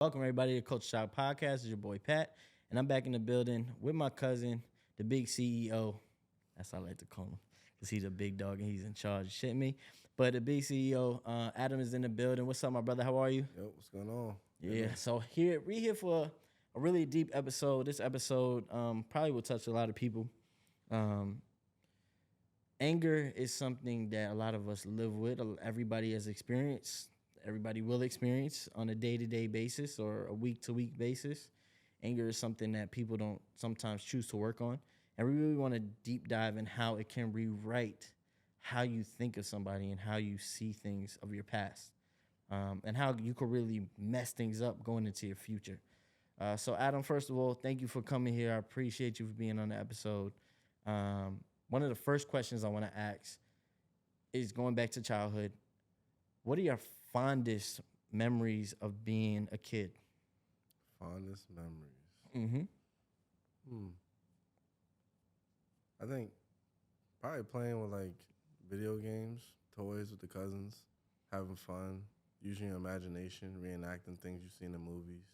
Welcome everybody to Culture Shock Podcast. It's your boy Pat, and I'm back in the building with my cousin, the big CEO. That's how I like to call him, because he's a big dog and he's in charge. Shit me, but the big CEO, Adam, is in the building. What's up, my brother? How are you? Yo, what's going on? Yeah. So we're here for a really deep episode. This episode probably will touch a lot of people. Anger is something that a lot of us live with. Everybody has experienced. Everybody will experience on a day-to-day basis or a week-to-week basis. Anger is something that people don't sometimes choose to work on. And we really want to deep dive in how it can rewrite how you think of somebody and how you see things of your past. And how you could really mess things up going into your future. So Adam, first of all, thank you for coming here. I appreciate you for being on the episode. One of the first questions I want to ask is going back to childhood. What are your fondest memories of being a kid? Fondest memories. Mm-hmm. I think probably playing with like video games, toys with the cousins, having fun, using your imagination, reenacting things you see in the movies.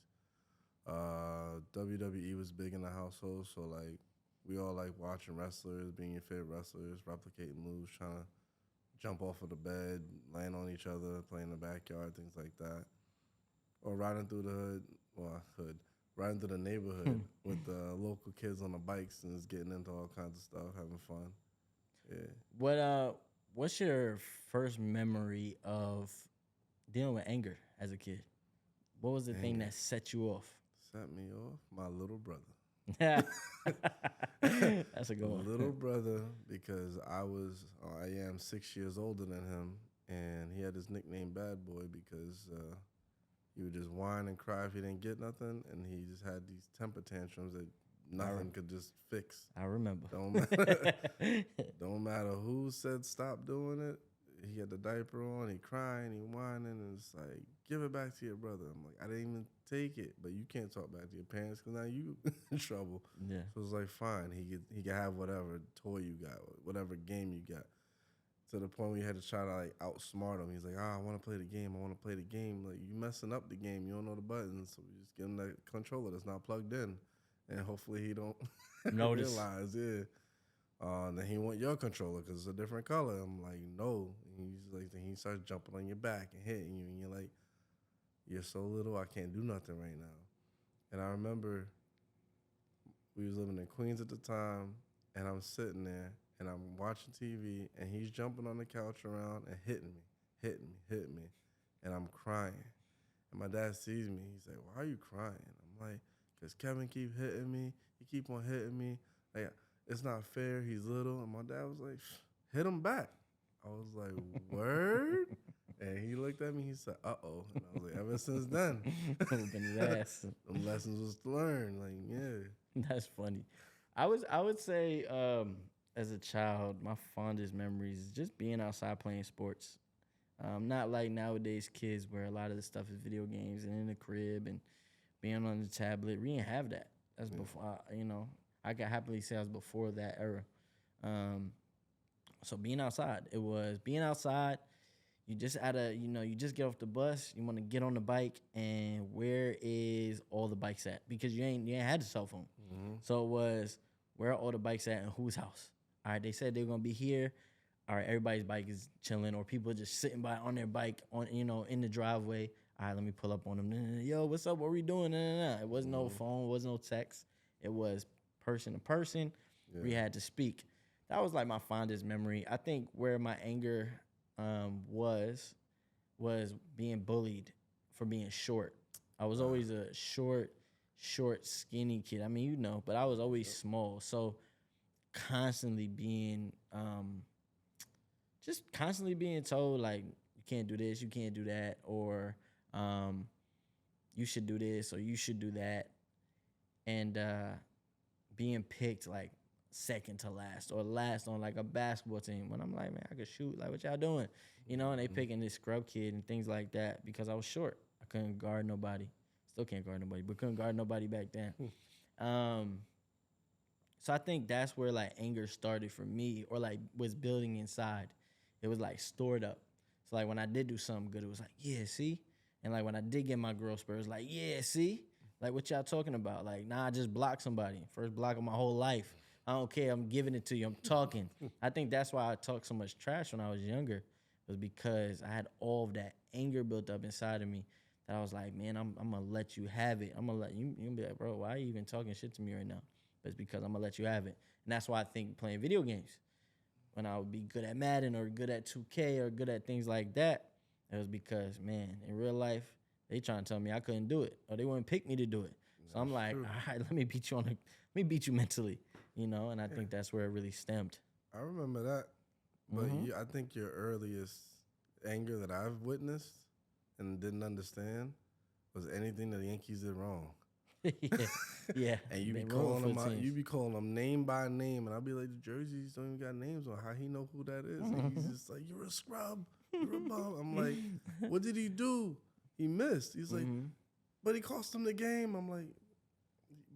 WWE was big in the household, so like we all like watching wrestlers, being your favorite wrestlers, replicating moves, trying to jump off of the bed, land on each other, play in the backyard, things like that. Or riding through the riding through the neighborhood with the local kids on the bikes and just getting into all kinds of stuff, having fun. Yeah. What's your first memory of dealing with anger as a kid? What was the thing that set you off? Set me off? My little brother. That's a good one. Little brother, because I am 6 years older than him, and he had his nickname Bad Boy because he would just whine and cry if he didn't get nothing, and he just had these temper tantrums that nothing could just fix. I remember. Don't matter who said stop doing it. He had the diaper on, he crying, he whining, and it's like, give it back to your brother. I'm like, I didn't even take it, but you can't talk back to your parents because now you in trouble. Yeah. So it's like, fine, he could have whatever toy you got, whatever game you got. To the point where you had to try to like outsmart him. He's like, I want to play the game. Like, you messing up the game. You don't know the buttons. So we just give him that controller that's not plugged in. And hopefully he don't Notice. realize, yeah. Then he want your controller because it's a different color. I'm like, no. And he's like, then he starts jumping on your back and hitting you. And you're like, you're so little, I can't do nothing right now. And I remember we was living in Queens at the time, and I'm sitting there, and I'm watching TV, and he's jumping on the couch around and hitting me. And I'm crying. And my dad sees me. He's like, why are you crying? I'm like, because Kevin keep hitting me. He keep on hitting me. Like, it's not fair. He's little. And my dad was like, hit him back. I was like, word? And he looked at me. He said, uh-oh. And I was like, ever since then, Whooping his ass. the lessons was to learn. Like, yeah. That's funny. I would say as a child, my fondest memories is just being outside playing sports. Not like nowadays kids where a lot of the stuff is video games and in the crib and being on the tablet. We didn't have that. That's before, I can happily say I was before that era. So being outside, it was being outside. You just you just get off the bus. You want to get on the bike, and where is all the bikes at? Because you ain't had the cell phone. Mm-hmm. So it was, where are all the bikes at and whose house? All right, they said they're gonna be here. All right, everybody's bike is chilling, or people just sitting by on their bike in the driveway. All right, let me pull up on them. Yo, what's up? What are we doing? It wasn't no phone, it wasn't no text. It was person to person. Yeah. We had to speak. That was like my fondest memory. I think where my anger was being bullied for being short. I was always a short, skinny kid. I mean, but I was always small. So constantly being told, like, you can't do this, you can't do that, or you should do this or you should do that. And being picked like second to last or last on like a basketball team when I'm like, man, I could shoot. Like, what y'all doing? And they picking this scrub kid and things like that because I was short. I couldn't guard nobody. Still can't guard nobody, but couldn't guard nobody back then. So I think that's where like anger started for me, or like was building inside. It was like stored up. So like when I did do something good, it was like, yeah, see, And like when I did get my growth spurts, like, yeah, see, like what y'all talking about? Like, nah, I just blocked somebody. First block of my whole life. I don't care. I'm giving it to you. I'm talking. I think that's why I talked so much trash when I was younger, was because I had all of that anger built up inside of me that I was like, man, I'm gonna let you have it. I'm gonna let you. You gonna be like, bro, why are you even talking shit to me right now? But it's because I'm gonna let you have it. And that's why I think playing video games, when I would be good at Madden or good at 2K or good at things like that, it was because, man, in real life, they trying to tell me I couldn't do it or they wouldn't pick me to do it. So I'm That's like, true. all right, let me beat you mentally, and I Yeah, think that's where it really stemmed. I remember that. But Mm-hmm. I think your earliest anger that I've witnessed and didn't understand was anything that the Yankees did wrong. Yeah, yeah. And you be They roll calling for them out, teams. you be calling them name by name, and I'll be like, the jerseys don't even got names on. How he know who that is? And he's just like, you're a scrub, you're a bum. I'm like, what did he do? He missed. He's like, Mm-hmm. but he cost him the game. I'm like,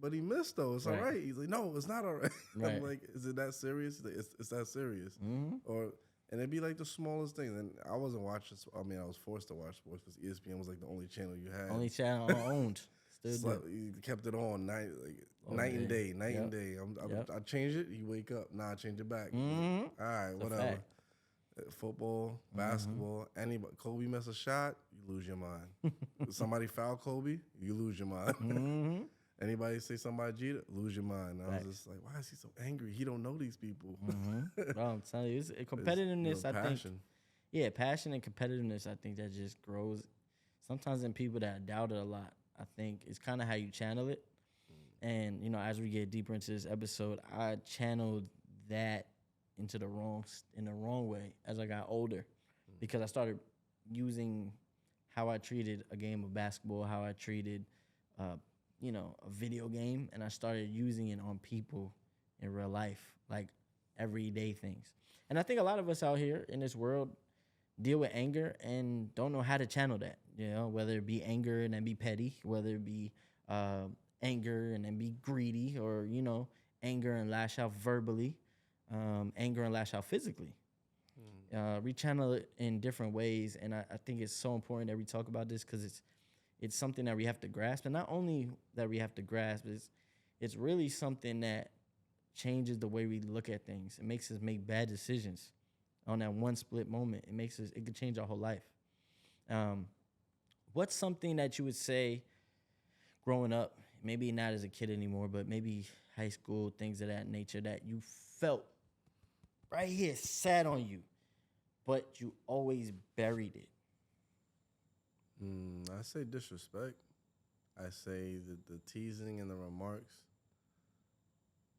but he missed though. It's all Right, right. He's like, no, it's not all right. I'm right. like, is it that serious? He's like, it's that serious. Mm-hmm. Or and it'd be like the smallest thing. And I wasn't watching. I mean, I was forced to watch sports because ESPN was like the only channel you had. Only channel I owned. Still do. You kept it on All night and day. day, night and Yep. day. Yep. I change it. You wake up. Nah, I change it back. Mm-hmm. All right, It's a whatever. fact. Football, Mm-hmm. basketball, anybody. Kobe miss a shot, you lose your mind. Somebody foul Kobe, you lose your mind. Mm-hmm. Anybody say somebody cheated, lose your mind. And I Facts. was just like, why is he so angry? He don't know these people. Mm-hmm. Bro, I'm telling you, it's It's, competitiveness. I think, passion. yeah, passion and competitiveness. I think that just grows. Sometimes in people that doubt it a lot, I think it's kind of how you channel it. And as we get deeper into this episode, I channeled that into in the wrong way as I got older, because I started using how I treated a game of basketball, how I treated, uh, a video game, and I started using it on people in real life, like everyday things. And I think a lot of us out here in this world deal with anger and don't know how to channel that. Whether it be anger and then be petty, whether it be uh, anger and then be greedy, or anger and lash out verbally, anger and lash out physically. We channel it in different ways, and I think it's so important that we talk about this, because it's something that we have to grasp, and not only that we have to grasp, it's really something that changes the way we look at things. It makes us make bad decisions on that one split moment. It could change our whole life. Um, what's something that you would say growing up, maybe not as a kid anymore, but maybe high school, things of that nature, that you felt right here sat on you, but you always buried it? I say disrespect. I say the teasing and the remarks.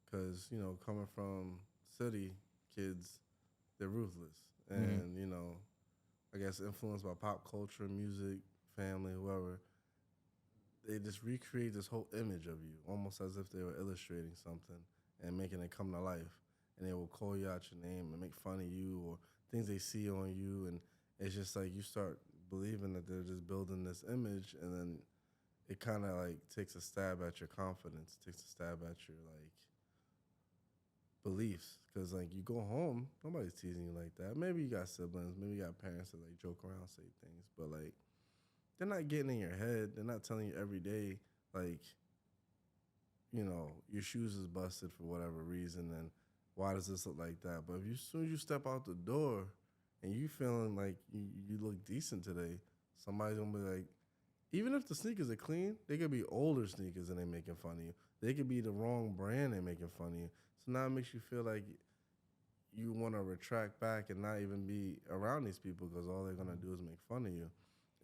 Because, coming from city kids, they're ruthless. And, I guess influenced by pop culture, music, family, whoever, they just recreate this whole image of you, almost as if they were illustrating something and making it come to life. And they will call you out your name and make fun of you or things they see on you. And it's just like you start believing that they're just building this image, and then it kind of like takes a stab at your confidence, takes a stab at your beliefs. Because like you go home, nobody's teasing you like that. Maybe you got siblings, maybe you got parents that like joke around, say things, but like they're not getting in your head. They're not telling you every day, like, your shoes is busted for whatever reason, and why does this look like that? But if you, as soon as you step out the door and you feeling like you look decent today, somebody's gonna be like, even if the sneakers are clean, they could be older sneakers and they making fun of you. They could be the wrong brand and making fun of you. So now it makes you feel like you want to retract back and not even be around these people, because all they're gonna do is make fun of you.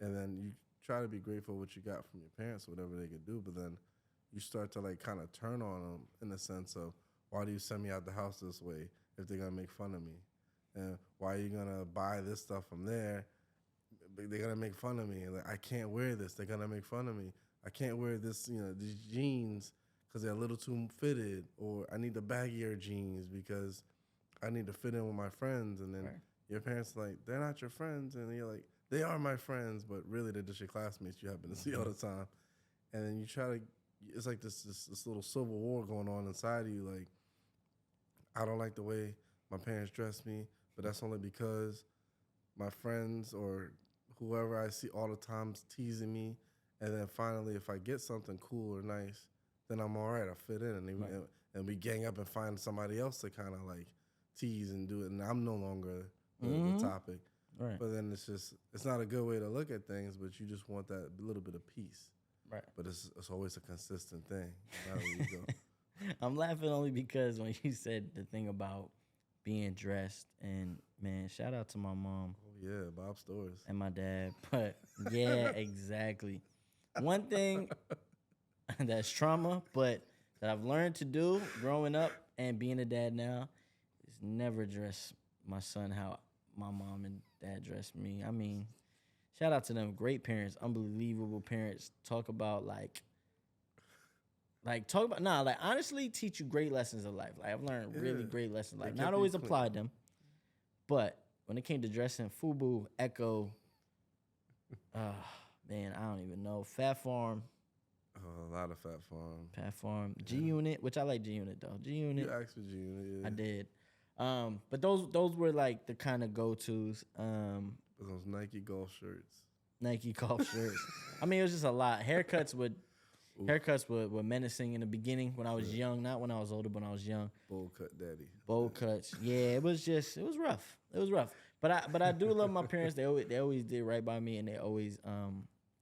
And then you try to be grateful what you got from your parents, whatever they could do, but then you start to like kind of turn on them in the sense of, why do you send me out the house this way if they're gonna make fun of me? And why are you gonna buy this stuff from there? They're gonna make fun of me. Like, I can't wear this. They're gonna make fun of me. I can't wear this, these jeans because they're a little too fitted, or I need the baggier jeans because I need to fit in with my friends. And then Right. your parents are like, they're not your friends, and you're like, they are my friends, but really they're just your classmates you happen to see all the time. And then you try to, it's like this little civil war going on inside of you. Like, I don't like the way my parents dress me, but that's only because my friends or whoever I see all the times teasing me, and then finally, if I get something cool or nice, then I'm all right. I fit in, and Right. we gang up and find somebody else to kind of like tease and do it, and I'm no longer the Mm-hmm. topic. Right. But then it's not a good way to look at things. But you just want that little bit of peace. Right. But it's always a consistent thing. No matter where you go. I'm laughing only because when you said the thing about being dressed, and man, shout out to my mom Oh yeah, Bob Stores. and my dad. But yeah, exactly. One thing that's trauma, but that I've learned to do growing up and being a dad now is never dress my son how my mom and dad dressed me. I mean, shout out to them, great parents, unbelievable parents. Talk about talk about like honestly teach you great lessons of life. Like I've learned really Yeah. great lessons of They life. kept Not you always clean. applied them, but when it came to dressing, Fubu, Echo, uh, man, I don't even know. Fat Farm, A lot of Fat Farm. G Unit, which I like G Unit though. G You Unit, asked for June. Yeah. I did. But those were like the kind of go tos. Those Nike golf shirts. Nike golf shirts. I mean, it was just a lot. Oof. Haircuts were menacing in the beginning when I was young, not when I was older, but when I was young. Bowl cut daddy. Bowl cuts. Yeah, it was rough. It was rough. But I do love my parents. They always did right by me, and they always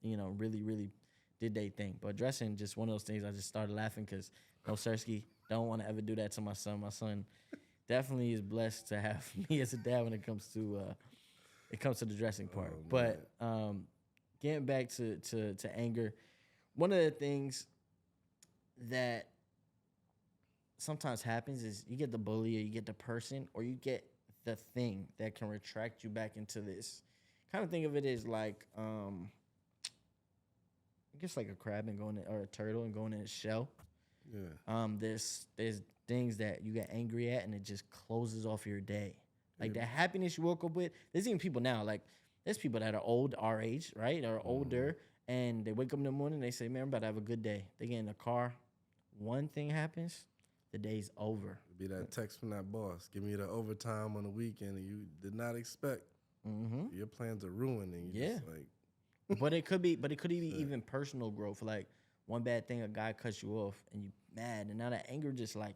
really really did they thing. But dressing just one of those things. I just started laughing because no Sersky, don't want to ever do that to my son. My son definitely is blessed to have me as a dad when it comes to the dressing part. Oh, But getting back to anger, one of the things that sometimes happens is you get the bully or you get the person or you get the thing that can retract you back into this. Kind of think of it as like I guess like a crab and going in, or a turtle and going in its shell. Yeah. There's things that you get angry at and it just closes off your day. Like the happiness you woke up with. There's even people now, like there's people that are old, our age, right? Or older, and they wake up in the morning, they say, man, I'm about to have a good day. They get in the car, one thing happens, the day's over. Be that text from that boss. Give me the overtime on the weekend and you did not expect. Mm-hmm. Your plans are ruined and you just like But it could be even personal growth. Like one bad thing, a guy cuts you off and you mad, and now that anger just like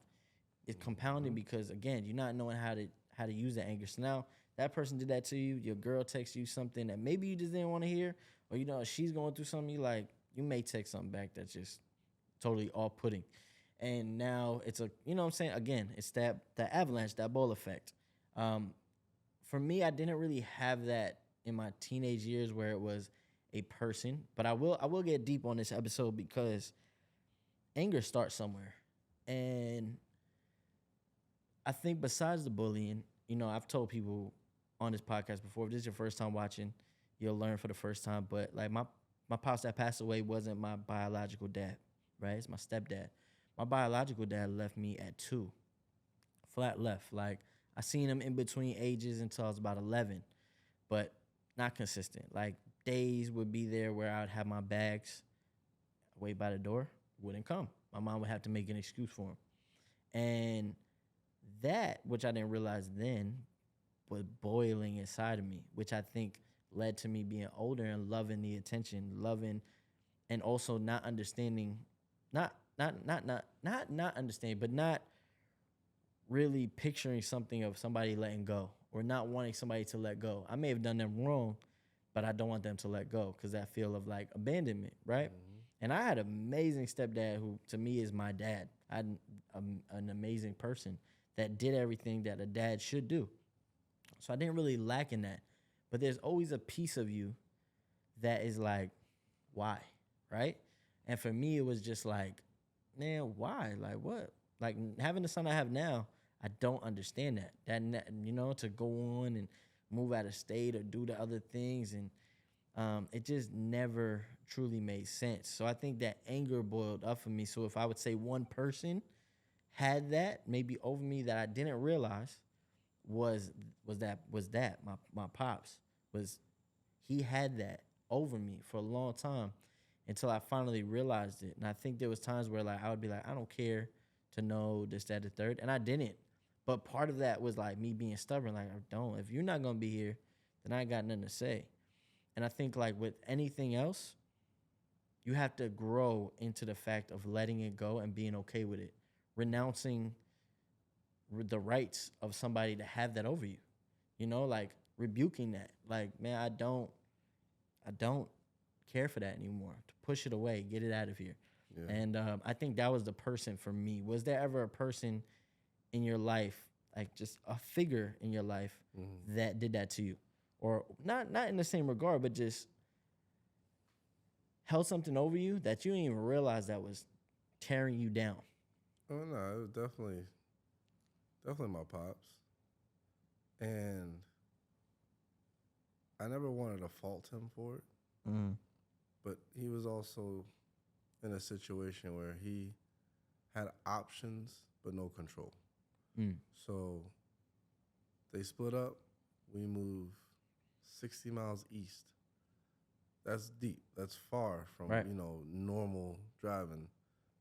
it's compounding because again, you're not knowing how to use that anger. So now that person did that to you. Your girl texts you something that maybe you just didn't want to hear, or she's going through something. You may text something back that's just totally off-putting, and now it's what I'm saying. Again, it's the avalanche, that ball effect. For me, I didn't really have that in my teenage years where it was a person, but I will get deep on this episode because anger starts somewhere, and I think besides the bullying, I've told people on this podcast before, if this is your first time watching, you'll learn for the first time. But like my pops that passed away wasn't my biological dad, right? It's my stepdad. My biological dad left me at 2, flat left. Like I seen him in between ages until I was about 11, but not consistent. Like days would be there where I would have my bags, wait by the door, wouldn't come. My mom would have to make an excuse for him. And that, which I didn't realize then, was boiling inside of me, which I think led to me being older and loving the attention, loving, and also not understanding, not understanding, but not really picturing something of somebody letting go or not wanting somebody to let go. I may have done them wrong, but I don't want them to let go because that feel of like abandonment, right? And I had an amazing stepdad who, to me, is my dad. I had an amazing person that did everything that a dad should do. So I didn't really lack in that. But there's always a piece of you that is like, why, right? And for me, it was just like, man, why? Like what? Like having the son I have now, I don't understand that. To go on and move out of state or do the other things, and it just never truly made sense. So I think that anger boiled up for me. So if I would say one person had that maybe over me that I didn't realize was that my pops, was he had that over me for a long time until I finally realized it. And I think there was times where like I would be like, I don't care to know this, that, the third, and I didn't. But part of that was like me being stubborn. Like, I don't. If you're not gonna be here, then I ain't got nothing to say. And I think like with anything else, you have to grow into the fact of letting it go and being okay with it, renouncing the rights of somebody to have that over you. You know, like rebuking that. Like, man, I don't care for that anymore. To push it away, get it out of here. Yeah. And I think that was the person for me. Was there ever a person in your life, like just a figure in your life, that did that to you, or not in the same regard, but just held something over you that you didn't even realize that was tearing you down? Oh no, it was definitely my pops, and I never wanted to fault him for it, Mm. but he was also in a situation where he had options but no control. Mm. So they split up. We moved 60 miles east. That's deep. That's far from Right. normal driving,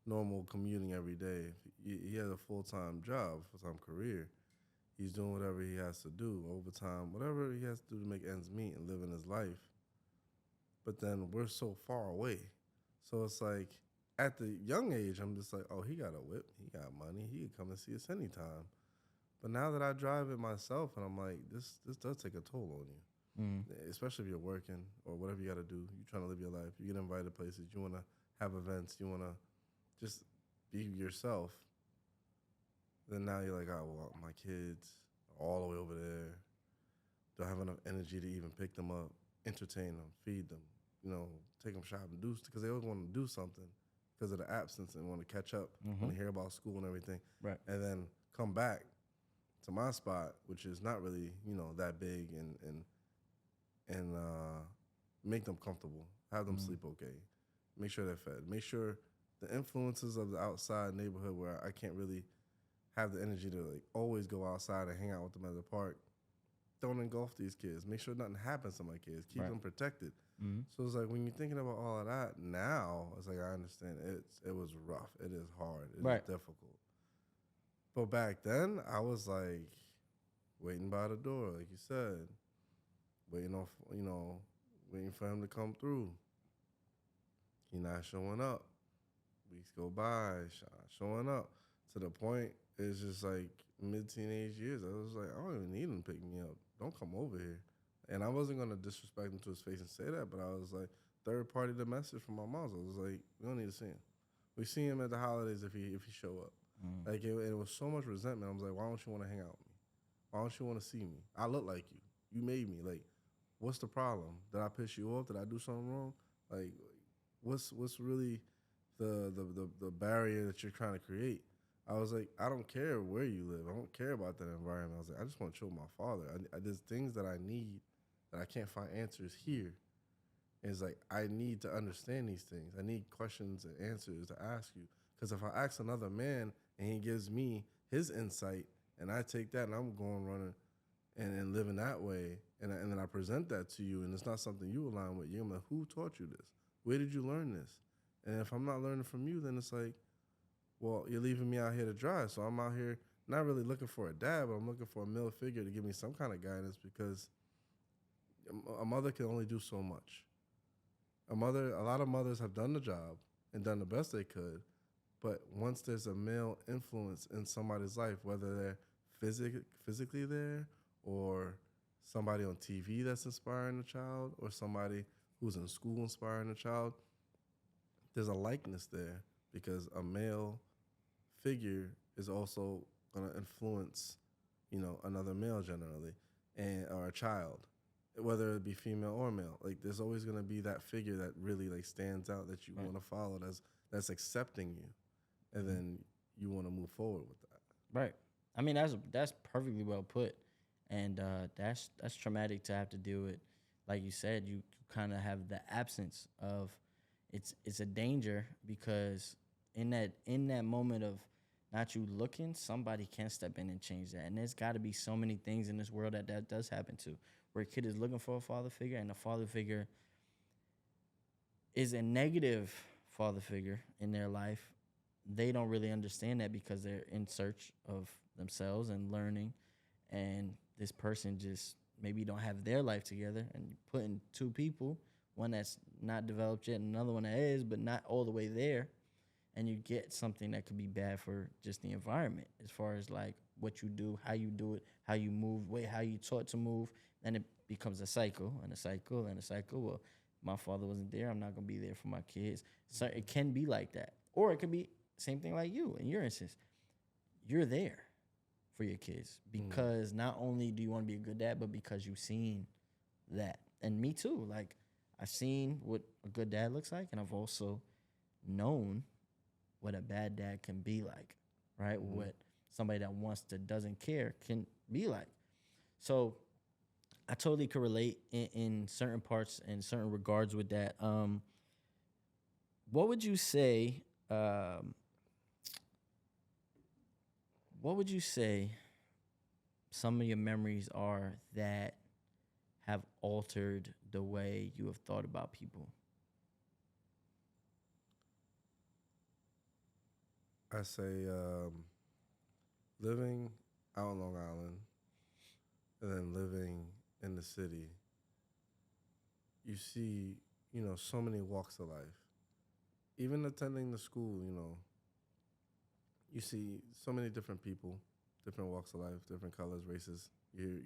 normal commuting every day. He has a full time job, full time career. He's doing whatever he has to do, overtime, whatever he has to do to make ends meet and live in his life. But then we're so far away. So it's like at the young age, I'm just like, oh, he got a whip, he got money, he can come and see us anytime. But now that I drive it myself, and I'm like, this does take a toll on you, Mm. especially if you're working or whatever you got to do. You're trying to live your life. You get invited places. You want to have events. You want to just be yourself. Then now you're like, oh, well, my kids are all the way over there. Don't have enough energy to even pick them up, entertain them, feed them, take them shopping, do because they always want to do something because of the absence and want to catch up, want to hear about school and everything, Right. and then come back to my spot, which is not really that big, and make them comfortable, have them sleep okay, make sure they're fed, make sure the influences of the outside neighborhood where I can't really have the energy to like always go outside and hang out with them at the park. Don't engulf these kids. Make sure nothing happens to my kids. Keep Right. them protected. Mm. So it's like when you're thinking about all of that now, it's like I understand it was rough. It is hard. It is Right. difficult. But back then, I was like waiting by the door, like you said, waiting off, waiting for him to come through. He not showing up. Weeks go by, showing up to the point it's just like mid-teenage years. I was like, I don't even need him to pick me up. Don't come over here. And I wasn't gonna disrespect him to his face and say that, but I was like, third party the message from my mom. I was like, we don't need to see him. We see him at the holidays if he show up. Like it was so much resentment. I was like, why don't you want to hang out with me? Why don't you want to see me? I look like you. You made me. Like, what's the problem? Did I piss you off? Did I do something wrong? Like, what's really the barrier that you're trying to create? I was like, I don't care where you live. I don't care about that environment. I was like, I just want to chill with my father. There's things that I need that I can't find answers here. And it's like, I need to understand these things. I need questions and answers to ask you. Because if I ask another man and he gives me his insight and I take that and I'm going running and living that way and then I present that to you and it's not something you align with, you're like, who taught you this? Where did you learn this? And if I'm not learning from you, then it's like, well, you're leaving me out here to dry. So I'm out here not really looking for a dad, but I'm looking for a male figure to give me some kind of guidance because a mother can only do so much. A lot of mothers have done the job and done the best they could, but once there's a male influence in somebody's life, whether they're physically there or somebody on TV that's inspiring the child or somebody who's in school inspiring the child, there's a likeness there because a male figure is also going to influence, another male generally, and or a child, whether it be female or male. Like there's always going to be that figure that really like stands out that you want to follow. That's accepting you, and then you want to move forward with that. Right. I mean, that's perfectly well put, and that's traumatic to have to deal with. Like you said, you kind of have the absence of. It's a danger because in that moment of not you looking, somebody can step in and change that. And there's got to be so many things in this world that does happen to, where a kid is looking for a father figure, and the father figure is a negative father figure in their life. They don't really understand that because they're in search of themselves and learning, and this person just maybe don't have their life together, and you put in two people, one that's not developed yet, and another one that is, but not all the way there, and you get something that could be bad for just the environment as far as like what you do, how you move, how you taught to move, and it becomes a cycle and a cycle and a cycle. Well, my father wasn't there. I'm not gonna be there for my kids. So it can be like that, or it could be same thing like you in your instance. You're there for your kids because not only do you want to be a good dad, but because you've seen that. And me too. Like I've seen what a good dad looks like, and I've also known what a bad dad can be like, right? What somebody that doesn't care can be like. So I totally could relate in certain parts and certain regards with that. What would you say? What would you say some of your memories are that have altered the way you have thought about people? I say living out on Long Island and then living in the city, you see, so many walks of life. Even attending the school, you see so many different people, different walks of life, different colors, races. You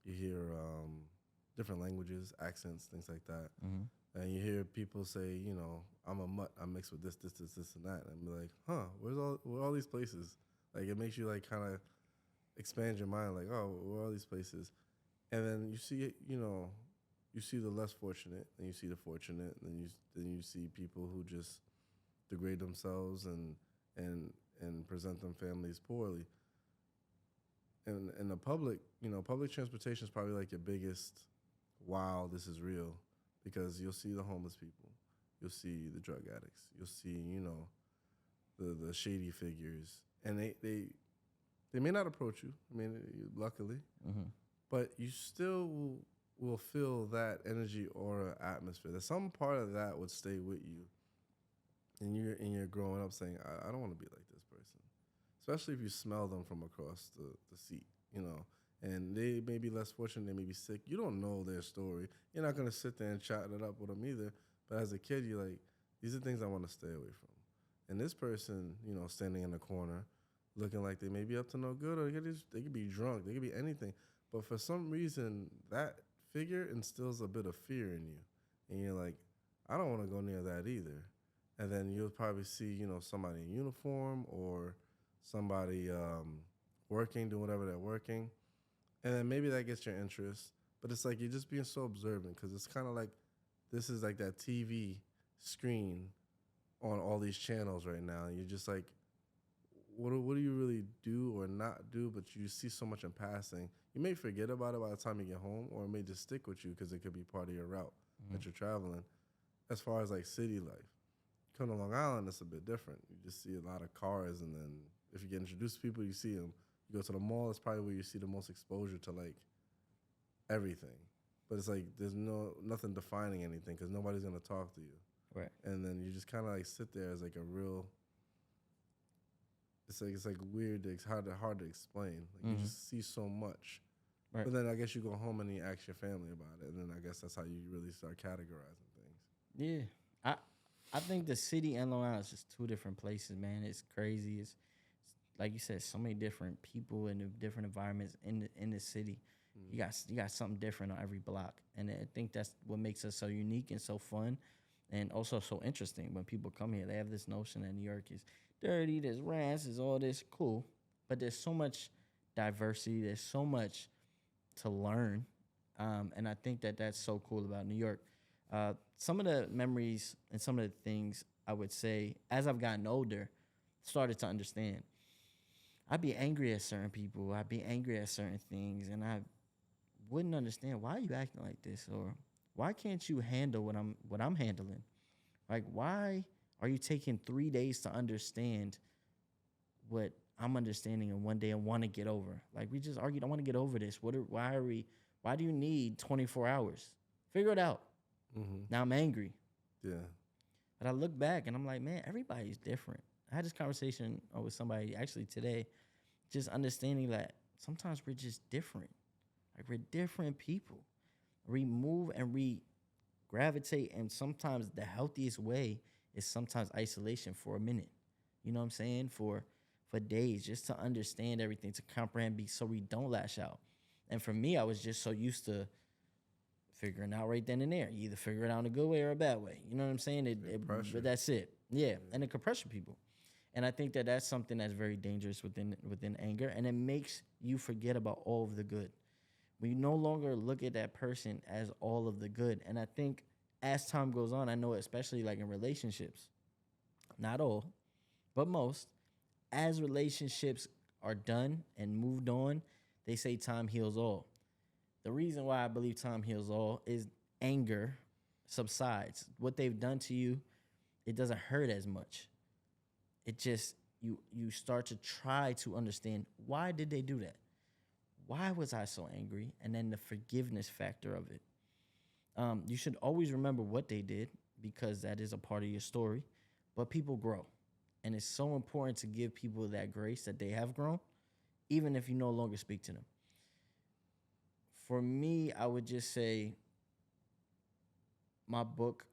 hear different languages, accents, things like that. Mm-hmm. And you hear people say, I'm a mutt. I'm mixed with this, and that. And be like, huh, where are all these places? Like it makes you like kind of expand your mind. Like, oh, where are all these places? And then you see it, you see the less fortunate, and you see the fortunate, and then you see people who just degrade themselves and present them families poorly. And in the public, public transportation is probably like your biggest wow, this is real, because you'll see the homeless people, you'll see the drug addicts, you'll see the shady figures, and they may not approach you. I mean, luckily, but you still will feel that energy aura atmosphere. That some part of that would stay with you, and you're growing up saying, I don't want to be like this person, especially if you smell them from across the seat, and they may be less fortunate, they may be sick. You don't know their story. You're not going to sit there and chat it up with them either. But as a kid, you're like, these are things I want to stay away from. And this person, standing in the corner, looking like they may be up to no good, or they could be drunk, they could be anything. But for some reason, that figure instills a bit of fear in you. And you're like, I don't want to go near that either. And then you'll probably see, somebody in uniform or somebody working, doing whatever they're working. And then maybe that gets your interest. But it's like you're just being so observant, because it's kind of like this is like that TV screen on all these channels right now. And you're just like, what do you really do or not do? But you see so much in passing. You may forget about it by the time you get home, or it may just stick with you because it could be part of your route that you're traveling. As far as like city life, come to Long Island, it's a bit different. You just see a lot of cars, and then if you get introduced to people, you see them. You go to the mall, it's probably where you see the most exposure to like everything. But it's like there's nothing defining anything, because nobody's gonna talk to you. Right. And then you just kind of like sit there as like a real. It's like weird. It's hard to explain. Like you just see so much. Right. But then I guess you go home and you ask your family about it, and then I guess that's how you really start categorizing things. Yeah. I think the city and Long Island is just two different places, man. It's crazy. It's like you said, so many different people and different environments in the city. You got something different on every block, and I think that's what makes us so unique and so fun, and also so interesting. When people come here, they have this notion that New York is dirty, there's rats, there's all this, cool, but there's so much diversity. There's so much to learn, and I think that that's so cool about New York. Some of the memories and some of the things I would say as I've gotten older, started to understand. I'd be angry at certain people. I'd be angry at certain things, and I wouldn't understand, why are you acting like this, or why can't you handle what I'm handling? Like, why are you taking 3 days to understand what I'm understanding in one day and want to get over? Like, we just argued. I want to get over this. Why do you need 24 hours? Figure it out. Now I'm angry. Yeah. But I look back and I'm like, man, everybody's different. I had this conversation with somebody actually today, just understanding that sometimes we're just different. Like we're different people. Remove and gravitate, and sometimes the healthiest way is sometimes isolation for a minute. You know what I'm saying? For days, just to understand everything, to comprehend, be so we don't lash out. And for me, I was just so used to figuring out right then and there. You either figure it out in a good way or a bad way. You know what I'm saying? Pressure. But that's it. Yeah, and it can pressure people. And I think that that's something that's very dangerous within anger, and it makes you forget about all of the good. We no longer look at that person as all of the good. And I think as time goes on, I know especially like in relationships, not all, but most, as relationships are done and moved on, they say time heals all. The reason why I believe time heals all is anger subsides. What they've done to you, it doesn't hurt as much. It just you start to try to understand, why did they do that? Why was I so angry? And then the forgiveness factor of it. You should always remember what they did, because that is a part of your story. But people grow. And it's so important to give people that grace that they have grown, even if you no longer speak to them. For me, I would just say my book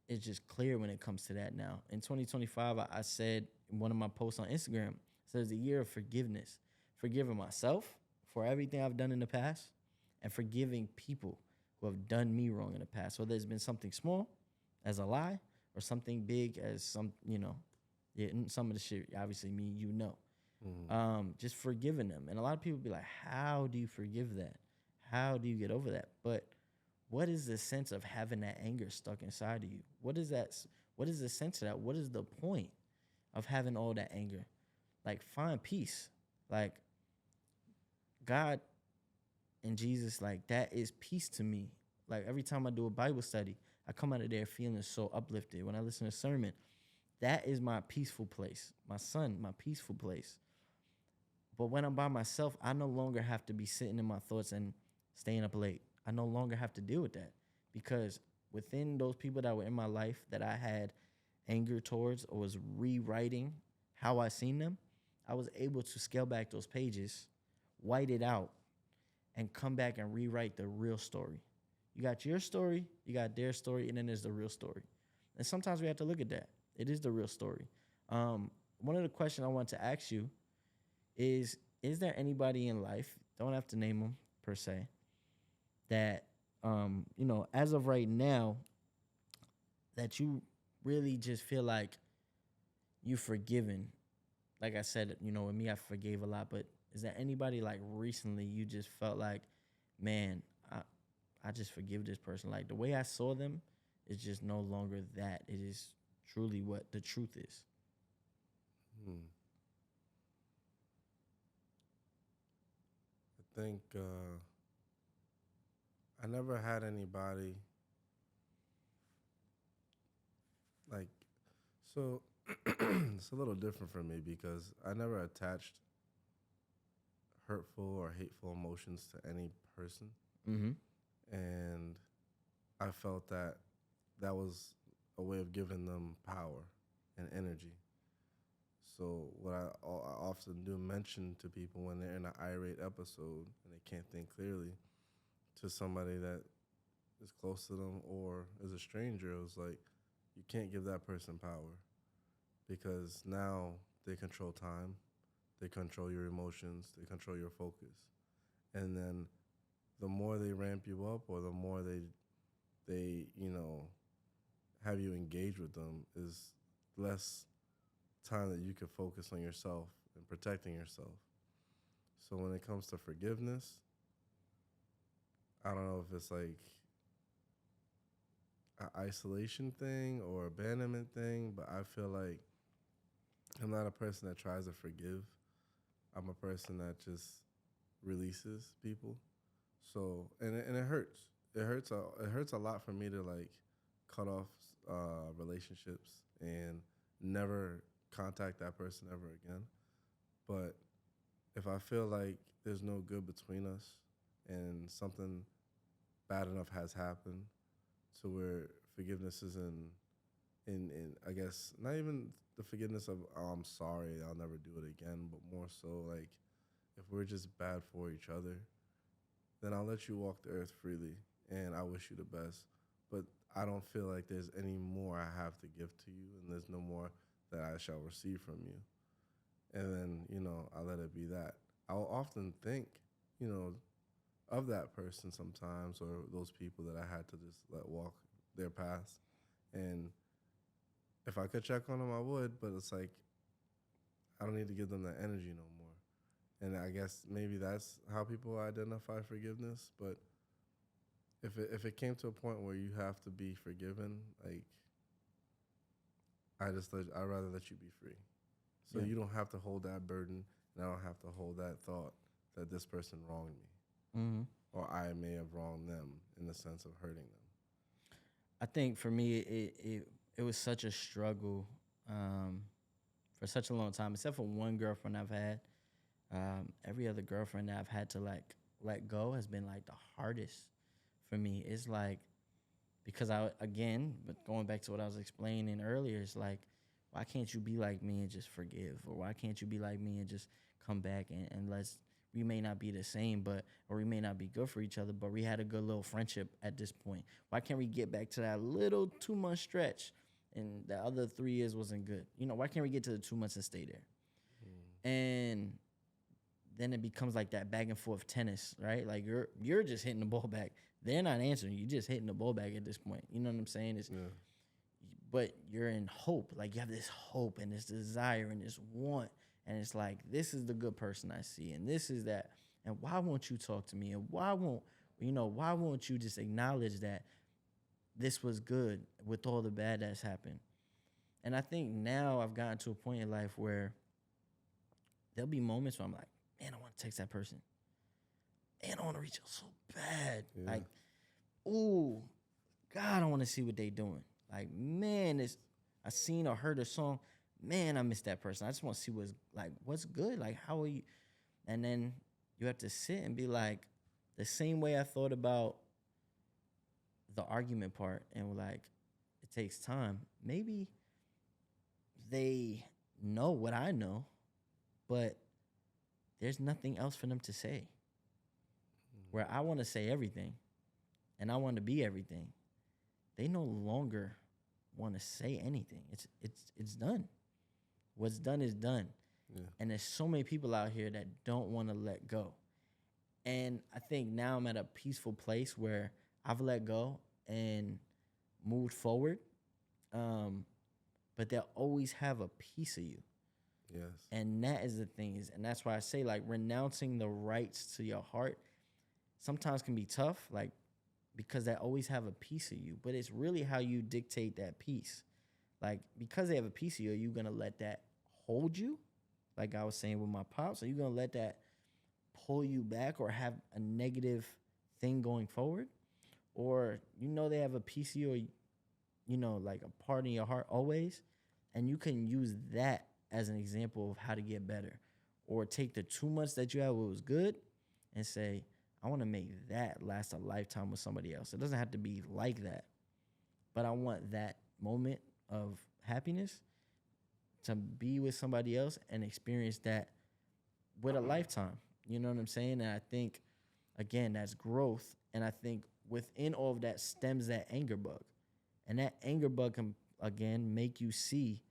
is just clear when it comes to that now. In 2025, I said in one of my posts on Instagram, it says the year of forgiveness. Forgiving myself for everything I've done in the past, and forgiving people who have done me wrong in the past. Whether it's been something small as a lie, or something big as yeah, some of the shit, obviously me, just forgiving them. And a lot of people be like, how do you forgive that? How do you get over that? But what is the sense of having that anger stuck inside of you? What is that? What is the sense of that? What is the point of having all that anger? Like, find peace. Like, God and Jesus, like, that is peace to me. Like, every time I do a Bible study, I come out of there feeling so uplifted. When I listen to a sermon, that is my peaceful place. My son, my peaceful place. But when I'm by myself, I no longer have to be sitting in my thoughts and staying up late. I no longer have to deal with that, because within those people that were in my life that I had anger towards, or was rewriting how I seen them, I was able to scale back those pages, white it out, and come back and rewrite the real story. You got your story, you got their story, and then there's the real story. And sometimes we have to look at that. It is the real story. One of the questions I want to ask you is there anybody in life, don't have to name them per se, that, as of right now, that you really just feel like you've forgiven? Like I said, with me, I forgave a lot, but is there anybody like recently you just felt like, man, I just forgive this person? Like, the way I saw them is just no longer that. It is truly what the truth is. Hmm. I think I never had anybody like, so it's a little different for me because I never attached hurtful or hateful emotions to any person. Mm-hmm. And I felt that that was a way of giving them power and energy. So what I often do mention to people when they're in an irate episode and they can't think clearly, to somebody that is close to them or is a stranger, it was like, you can't give that person power, because now they control time, they control your emotions, they control your focus. And then the more they ramp you up, or the more they have you engage with them, is less time that you can focus on yourself and protecting yourself. So when it comes to forgiveness, I don't know if it's like an isolation thing or abandonment thing, but I feel like I'm not a person that tries to forgive. I'm a person that just releases people. So and it hurts. It hurts a lot for me to like cut off relationships and never contact that person ever again. But if I feel like there's no good between us and something bad enough has happened to where forgiveness is in I guess not even the forgiveness of, oh, I'm sorry, I'll never do it again, but more so like if we're just bad for each other, then I'll let you walk the earth freely, and I wish you the best. But I don't feel like there's any more I have to give to you, and there's no more that I shall receive from you. And then, I let it be that. I'll often think, you know, of that person sometimes, or those people that I had to just let walk their paths. And if I could check on them, I would, but it's like, I don't need to give them that energy no more. And I guess maybe that's how people identify forgiveness. But if it came to a point where you have to be forgiven, like, I'd rather let you be free. So Yeah. you don't have to hold that burden, and I don't have to hold that thought that this person wronged me, Hmm. or I may have wronged them in the sense of hurting them. I think for me, it was such a struggle um, for such a long time, except for one girlfriend I've had. Every other girlfriend that I've had to like let go has been like the hardest for me. It's like because I again, but going back to what I was explaining earlier, it's like why can't you be like me and just forgive, or why can't you be like me and just come back and let's we may not be the same, but or we may not be good for each other, but we had a good little friendship at this point. Why can't we get back to that little 2 month stretch? And the other 3 years wasn't good. Why can't we get to the 2 months and stay there? And then it becomes like that back and forth tennis, right? Like you're just hitting the ball back. They're not answering. You just hitting the ball back at this point. You know what I'm saying? It's Yeah. but you're in hope. Like you have this hope and this desire and this want. And it's like, this is the good person I see, and this is that. And why won't you talk to me? And why won't you just acknowledge that this was good with all the bad that's happened? And I think now I've gotten to a point in life where there'll be moments where I'm like, man, I want to text that person. Man, I want to reach out so bad. Yeah. Like, ooh, God, I want to see what they doing. Like, man, I seen or heard a song. Man, I miss that person. I just want to see what's good. Like, how are you? And then you have to sit and be like, the same way I thought about the argument part, and like, it takes time. Maybe they know what I know, but there's nothing else for them to say. Where I want to say everything and I want to be everything, they no longer want to say anything. It's done. What's done is done. Yeah. And there's so many people out here that don't want to let go. And I think now I'm at a peaceful place where I've let go and moved forward. But they'll always have a piece of you. Yes. And that is the thing and that's why I say like renouncing the rights to your heart sometimes can be tough, like because they always have a piece of you. But it's really how you dictate that piece. Like because they have a piece of you, are you gonna let that hold you? Like I was saying with my pops, are you gonna let that pull you back or have a negative thing going forward? Or they have a piece of you, or like a part in your heart always, and you can use that as an example of how to get better, or take the 2 months that you had what was good and say, I want to make that last a lifetime with somebody else. It doesn't have to be like that, but I want that moment of happiness to be with somebody else and experience that with a lifetime. You know what I'm saying? And I think, again, that's growth. And I think within all of that stems that anger bug. And that anger bug can, again, make you see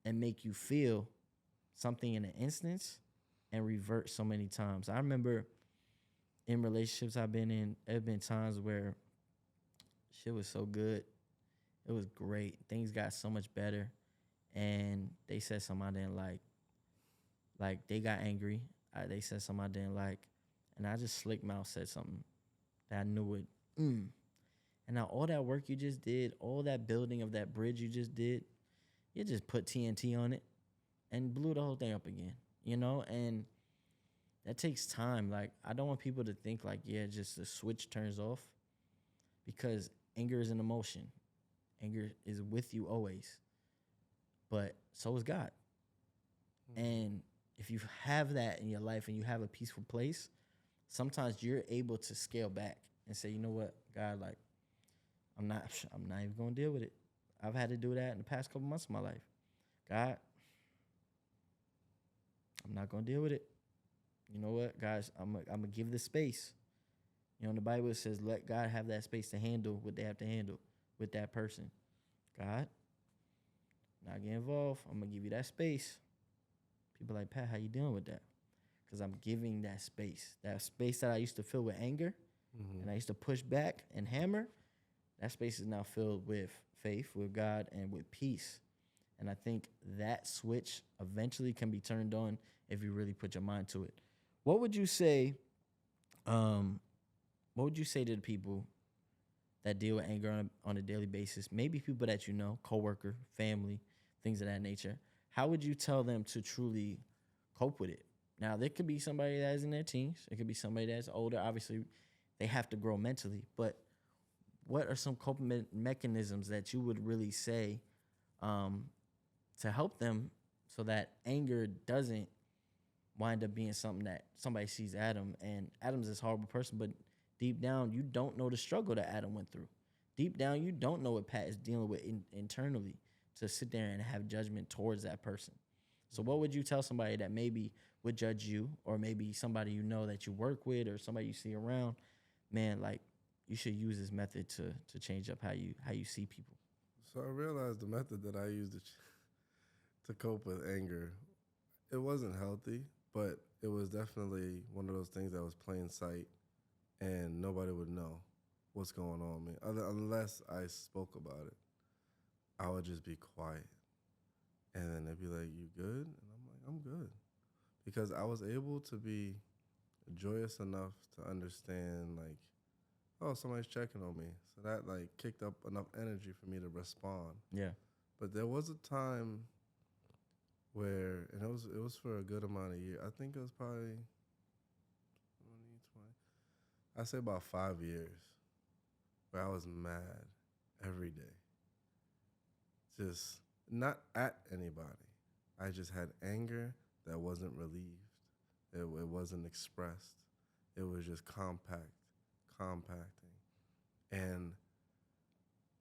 and make you feel something in an instance and revert so many times. I remember in relationships I've been in, there have been times where shit was so good. It was great. Things got so much better. And they said something I didn't like. Like, they got angry. They said something I didn't like. And I just slick mouth said something that I knew would, And now all that work you just did, all that building of that bridge you just did, you just put TNT on it and blew the whole thing up again, And that takes time. Like, I don't want people to think like, yeah, just the switch turns off, because anger is an emotion. Anger is with you always, but so is God. And if you have that in your life and you have a peaceful place, sometimes you're able to scale back and say, you know what, God, like, I'm not even gonna deal with it. I've had to do that in the past couple months of my life. God, I'm not gonna deal with it. You know what, guys, I'm gonna give this space. You know, in the Bible it says, let God have that space to handle what they have to handle with that person. God, not get involved. I'm gonna give you that space. People like, Pat, how you dealing with that? Because I'm giving that space. That space that I used to fill with anger Mm-hmm. and I used to push back and hammer, that space is now filled with faith, with God, and with peace. And I think that switch eventually can be turned on if you really put your mind to it. What would you say? Um, what would you say to the people that deal with anger on a daily basis? Maybe people that you know, coworker, family, things of that nature. How would you tell them to truly cope with it? Now, there could be somebody that is in their teens. It could be somebody that's older. Obviously, they have to grow mentally. But what are some coping mechanisms that you would really say um, to help them so that anger doesn't wind up being something that somebody sees Adam, and Adam's this horrible person, but deep down you don't know the struggle that Adam went through. Deep down you don't know what Pat is dealing with internally to sit there and have judgment towards that person. So what would you tell somebody that maybe would judge you, or maybe somebody you know that you work with, or somebody you see around? Man, like, you should use this method to change up how you see people. So I realized the method that I used to cope with anger, it wasn't healthy, but it was definitely one of those things that was plain sight and nobody would know what's going on with me. Unless I spoke about it, I would just be quiet. And then they'd be like, "You good?" And I'm like, "I'm good." Because I was able to be joyous enough to understand, like, oh, somebody's checking on me. So that, like, kicked up enough energy for me to respond. Yeah. But there was a time where, and it was for a good amount of years. I think it was probably 20, 20. I say about 5 years, where I was mad every day. Just not at anybody. I just had anger that wasn't relieved. It wasn't expressed. It was just compacting. And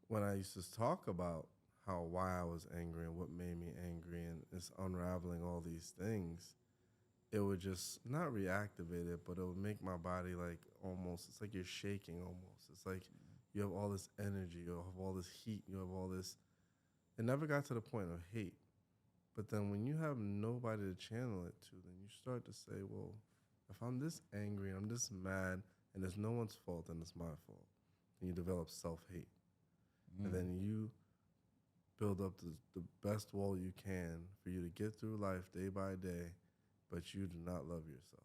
when I used to talk about how why I was angry and what made me angry and it's unraveling all these things, it would just not reactivate it, but it would make my body like almost, it's like you're shaking almost. It's like you have all this energy, you have all this heat, you have all this. It never got to the point of hate. But then when you have nobody to channel it to, then you start to say, well, if I'm this angry, I'm this mad, and it's no one's fault, then it's my fault. And you develop self hate. And Mm. then you build up the best wall you can for you to get through life day by day, but you do not love yourself.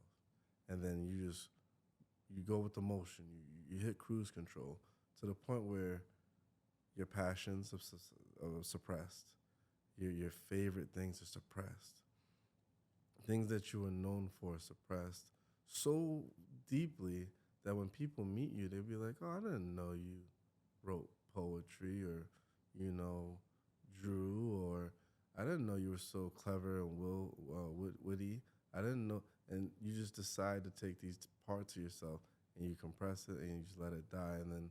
And then you go with the motion. You hit cruise control to the point where your passions are suppressed. Your favorite things are suppressed. Things that you were known for are suppressed so deeply that when people meet you, they'd be like, "Oh, I didn't know you wrote poetry or, you know, drew, or I didn't know you were so clever and witty. I didn't know." And you just decide to take these parts of yourself and you compress it and you just let it die. And then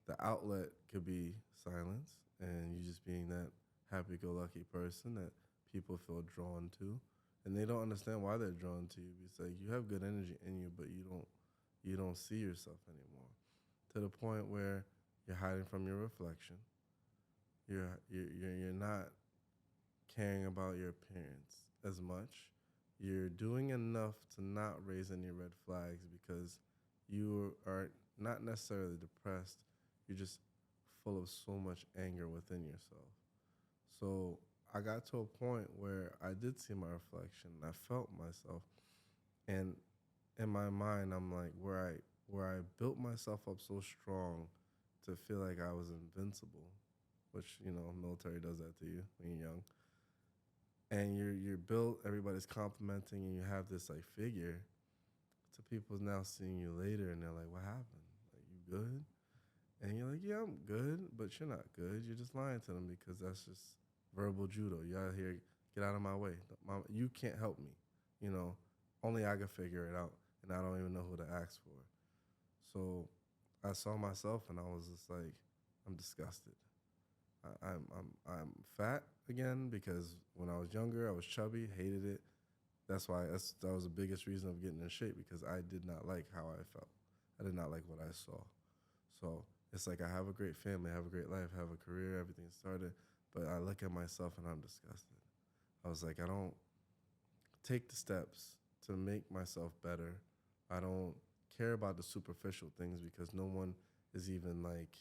the outlet could be silence and you just being that happy-go-lucky person that people feel drawn to, and they don't understand why they're drawn to you. It's like you have good energy in you, but you don't see yourself anymore. To the point where you're hiding from your reflection. You're not caring about your appearance as much. You're doing enough to not raise any red flags because you are not necessarily depressed. You're just full of so much anger within yourself. So I got to a point where I did see my reflection. I felt myself, and in my mind, I'm like, where I built myself up so strong to feel like I was invincible, which military does that to you when you're young, and you're built. Everybody's complimenting, and you have this like figure. To people now seeing you later, and they're like, "What happened? Like, you good?" And you're like, "Yeah, I'm good," but you're not good. You're just lying to them because that's just verbal judo. You out here, get out of my way. You can't help me. You know, only I can figure it out, and I don't even know who to ask for. So I saw myself, and I was just like, I'm disgusted. I'm fat again because when I was younger, I was chubby, hated it. That was the biggest reason of getting in shape because I did not like how I felt. I did not like what I saw. So it's like I have a great family, I have a great life, I have a career, everything started, but I look at myself and I'm disgusted. I was like, I don't take the steps to make myself better. I don't care about the superficial things because no one is even like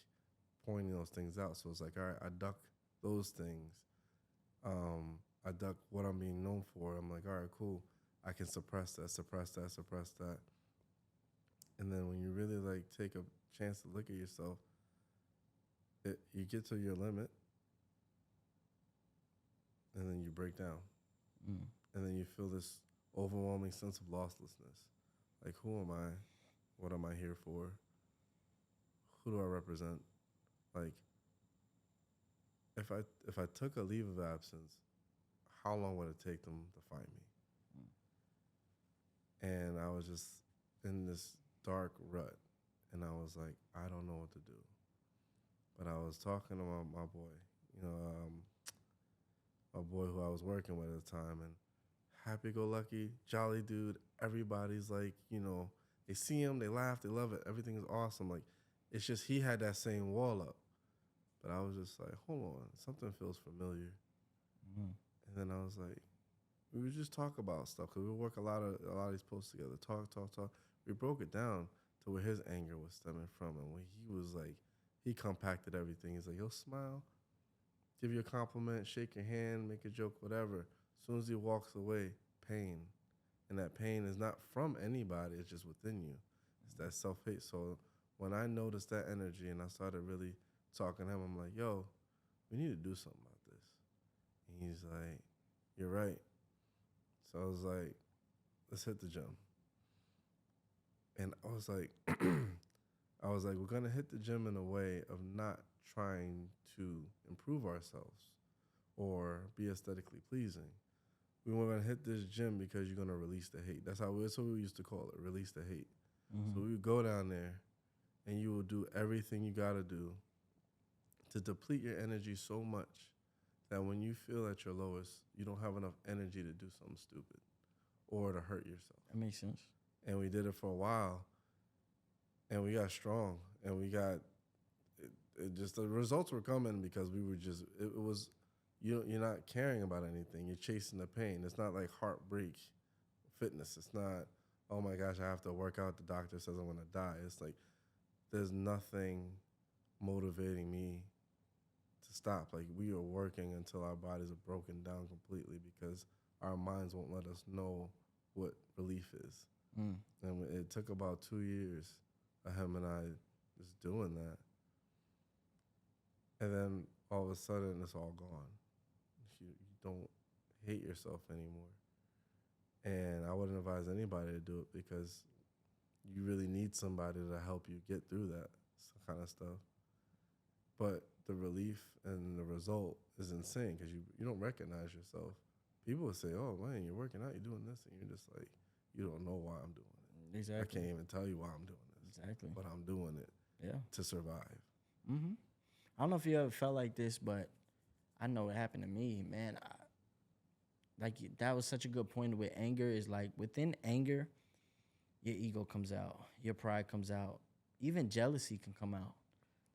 pointing those things out. So it's like, all right, I duck those things. I duck what I'm being known for. I'm like, all right, cool. I can suppress that, suppress that, suppress that. And then when you really like take a chance to look at yourself, you get to your limit, and then you break down, Mm. and then you feel this overwhelming sense of lostlessness. Like, who am I? What am I here for? Who do I represent? Like, if I took a leave of absence, how long would it take them to find me? And I was just in this dark rut, and I was like, I don't know what to do. But I was talking to my boy, you know, my boy who I was working with at the time, and happy-go-lucky, jolly dude. Everybody's like, they see him, they laugh, they love it. Everything is awesome. Like, it's just he had that same wall up. But I was just like, hold on, something feels familiar. Mm. And then I was like, we would just talk about stuff because we would work a lot of these posts together. Talk, talk, talk. We broke it down to where his anger was stemming from, and when he was like, he compacted everything. He's like, he'll smile, give you a compliment, shake your hand, make a joke, whatever. As soon as he walks away, pain. And that pain is not from anybody, it's just within you. It's that self-hate. So when I noticed that energy and I started really talking to him, I'm like, yo, we need to do something about this. And he's like, you're right. So I was like, let's hit the gym. And I was like, we're gonna hit the gym in a way of not trying to improve ourselves or be aesthetically pleasing. We were gonna hit this gym because you're gonna release the hate. That's what we used to call it, release the hate. Mm-hmm. So we would go down there and you will do everything you gotta do to deplete your energy so much that when you feel at your lowest, you don't have enough energy to do something stupid or to hurt yourself. That makes sense. And we did it for a while, and we got strong, and we got it just the results were coming because we were just it was you're not caring about anything. You're chasing the pain. It's not like heartbreak fitness. It's not, oh my gosh, I have to work out. The doctor says I'm gonna die. It's like there's nothing motivating me to stop. Like, we are working until our bodies are broken down completely because our minds won't let us know what relief is. Mm. And it took about 2 years of him and I just doing that. And then all of a sudden, it's all gone. You don't hate yourself anymore. And I wouldn't advise anybody to do it because you really need somebody to help you get through that kind of stuff. But the relief and the result is insane because you don't recognize yourself. People would say, oh, man, you're working out, you're doing this, and you're just like, you don't know why I'm doing it. Exactly. I can't even tell you why I'm doing this. Exactly. But I'm doing it to survive. Mm-hmm. I don't know if you ever felt like this, but I know it happened to me, man. That was such a good point with anger is like within anger, your ego comes out, your pride comes out, even jealousy can come out.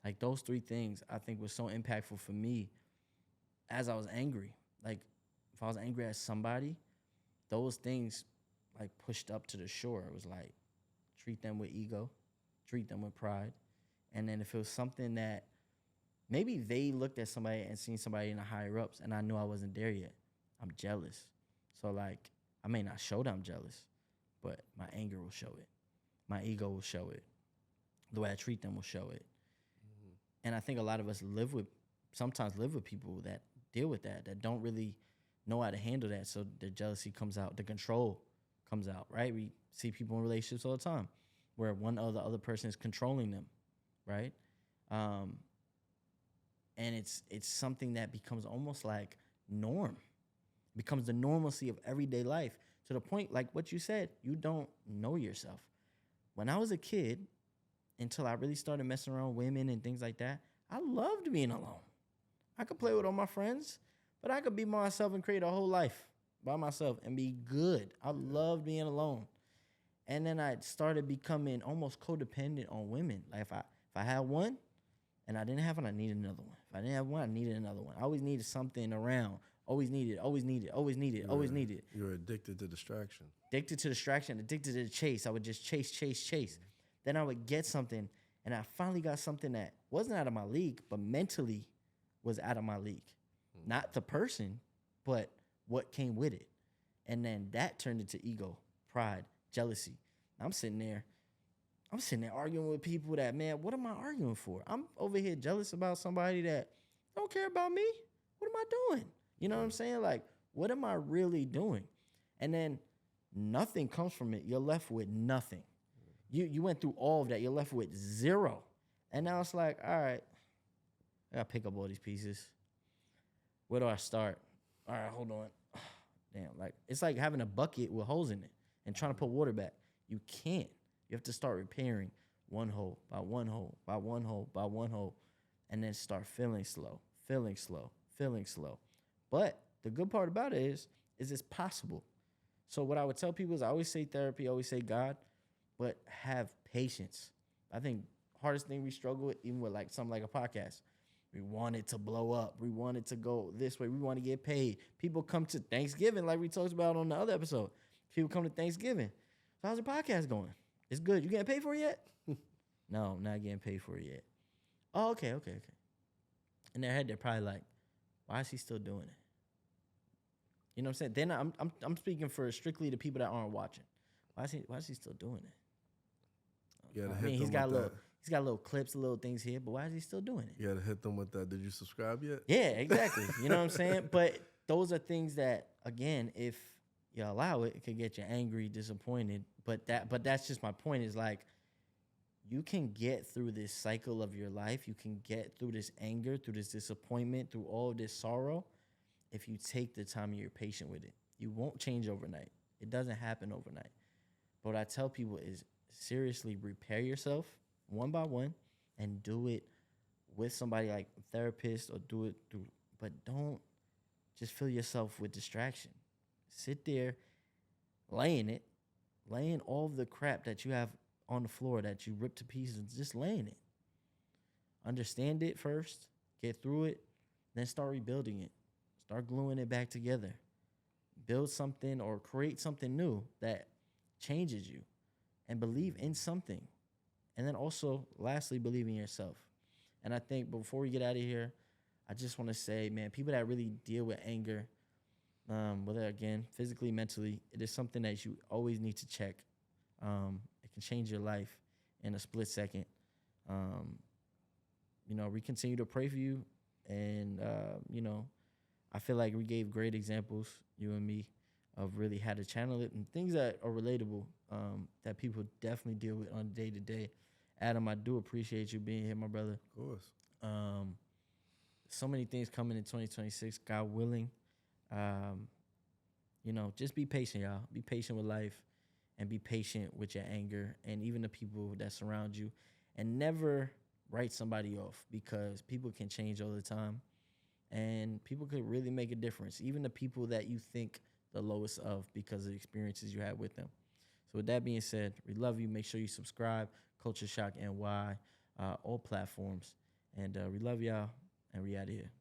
Like those three things I think were so impactful for me as I was angry. Like if I was angry at somebody, those things like pushed up to the shore. It was like treat them with ego, treat them with pride. And then if it was something that maybe they looked at somebody and seen somebody in the higher ups and I knew I wasn't there yet, I'm jealous. So like I may not show that I'm jealous, but my anger will show it. My ego will show it. The way I treat them will show it. Mm-hmm. And I think a lot of us sometimes live with people that deal with that don't really know how to handle that. So the jealousy comes out, the control comes out, right? We see people in relationships all the time where one or the other person is controlling them, right? And it's something that becomes almost like norm. It becomes the normalcy of everyday life to the point, like what you said, you don't know yourself. When I was a kid, until I really started messing around with women and things like that, I loved being alone. I could play with all my friends, but I could be myself and create a whole life by myself and be good. I loved being alone. And then I started becoming almost codependent on women. Like if I had one and I didn't have one, I needed another one. If I didn't have one, I needed another one. I always needed something around. Always needed, always needed, always needed, always needed. You're addicted to distraction. Addicted to distraction, addicted to the chase. I would just chase, chase, chase. Then I would get something, and I finally got something that wasn't out of my league, but mentally was out of my league. Not the person, but what came with it. And then that turned into ego, pride, jealousy. I'm sitting there arguing with people that, man, what am I arguing for? I'm over here jealous about somebody that don't care about me. What am I doing? You know what I'm saying? Like, what am I really doing? And then nothing comes from it. You're left with nothing. You went through all of that. You're left with zero. And now it's like, all right, I gotta pick up all these pieces. Where do I start? All right, hold on. Damn, like it's like having a bucket with holes in it and trying to put water back. You can't. You have to start repairing one hole by one hole by one hole by one hole, and then start feeling slow, feeling slow, feeling slow. But the good part about it is it's possible. So what I would tell people is I always say therapy, I always say God, but have patience. I think hardest thing we struggle with, even with like something like a podcast, we want it to blow up. We want it to go this way. We want to get paid. People come to Thanksgiving, like we talked about on the other episode. People come to Thanksgiving. So how's the podcast going? It's good. You getting paid for it yet? No, I'm not getting paid for it yet. Oh, okay. In their head, they're probably like, why is he still doing it? You know what I'm saying? Then I'm speaking for strictly the people that aren't watching. Why is he still doing it? You gotta I mean, hit he's them with that. He's got little clips, little things here, but why is he still doing it? You gotta hit them with that. Did you subscribe yet? Yeah, exactly. You know what I'm saying? But those are things that, again, if you allow it, it could get you angry, disappointed. But that's just my point is like, you can get through this cycle of your life. You can get through this anger, through this disappointment, through all of this sorrow, if you take the time and you're patient with it. You won't change overnight. It doesn't happen overnight. But what I tell people is seriously repair yourself one by one and do it with somebody like a therapist or do it through, but don't just fill yourself with distraction. Sit there laying all the crap that you have on the floor that you rip to pieces, just laying it. Understand it first, get through it, then start rebuilding it. Start gluing it back together. Build something or create something new that changes you, and believe in something. And then also, lastly, believe in yourself. And I think before we get out of here, I just want to say, man, people that really deal with anger, whether, again, physically, mentally, it is something that you always need to check. It can change your life in a split second. We continue to pray for you. And, I feel like we gave great examples, you and me, of really how to channel it and things that are relatable that people definitely deal with on day to day. Adam, I do appreciate you being here, my brother. Of course. So many things coming in 2026, God willing. Just be patient, y'all. Be patient with life and be patient with your anger and even the people that surround you. And never write somebody off, because people can change all the time and people could really make a difference. Even the people that you think the lowest of because of the experiences you had with them. So with that being said, we love you. Make sure you subscribe. Culture Shock NY, all platforms. And we love y'all, and we out of here.